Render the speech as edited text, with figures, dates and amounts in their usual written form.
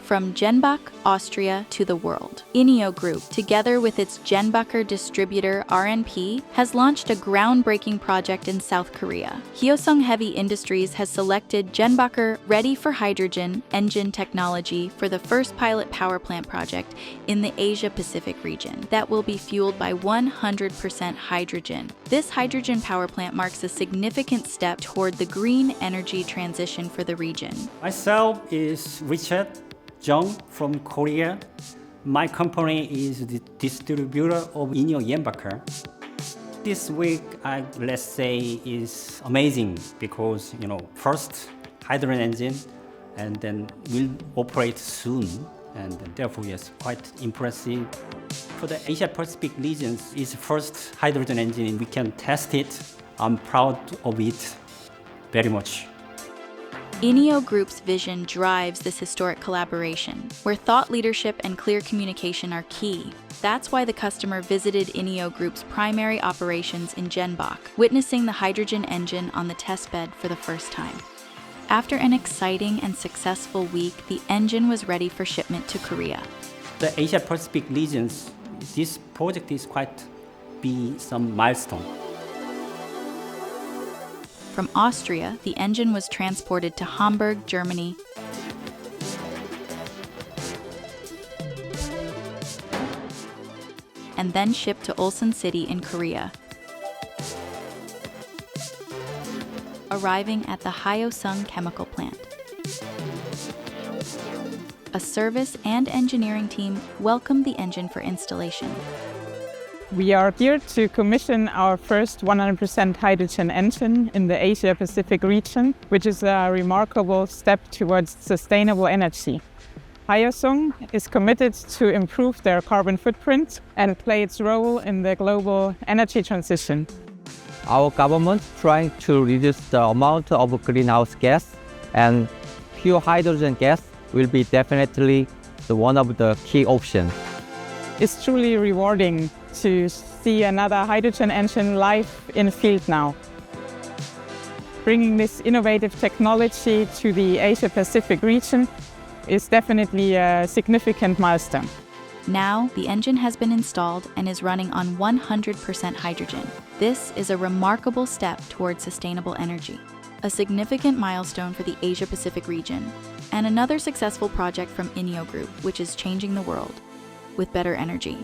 from Jenbach, Austria to the world. INNIO Group, together with its Jenbacher distributor RNP, has launched a groundbreaking project in South Korea. Hyosung Heavy Industries has selected Jenbacher Ready for Hydrogen engine technology for the first pilot power plant project in the Asia-Pacific region that will be fueled by 100% hydrogen. This hydrogen power plant marks a significant step toward the green energy transition for the region. Myself is Richard Jung from Korea. My company is the distributor of INNIO Jenbacher. This week, let's say, is amazing because, first hydrogen engine and then will operate soon. And therefore, yes, quite impressive. For the Asia-Pacific regions, is first hydrogen engine. We can test it. I'm proud of it very much. INNIO Group's vision drives this historic collaboration, where thought leadership and clear communication are key. That's why the customer visited INNIO Group's primary operations in Jenbach, witnessing the hydrogen engine on the testbed for the first time. After an exciting and successful week, the engine was ready for shipment to Korea. The Asia-Pacific regions, this project is quite be some milestone. From Austria, the engine was transported to Hamburg, Germany, and then shipped to Ulsan City in Korea, arriving at the Hyosung chemical plant. A service and engineering team welcomed the engine for installation. We are here to commission our first 100% hydrogen engine in the Asia-Pacific region, which is a remarkable step towards sustainable energy. Hyosung is committed to improve their carbon footprint and play its role in the global energy transition. Our government trying to reduce the amount of greenhouse gas, and pure hydrogen gas will be definitely one of the key options. It's truly rewarding to see another hydrogen engine live in field now. Bringing this innovative technology to the Asia-Pacific region is definitely a significant milestone. Now, the engine has been installed and is running on 100% hydrogen. This is a remarkable step towards sustainable energy, a significant milestone for the Asia-Pacific region, and another successful project from INNIO Group, which is changing the world with better energy.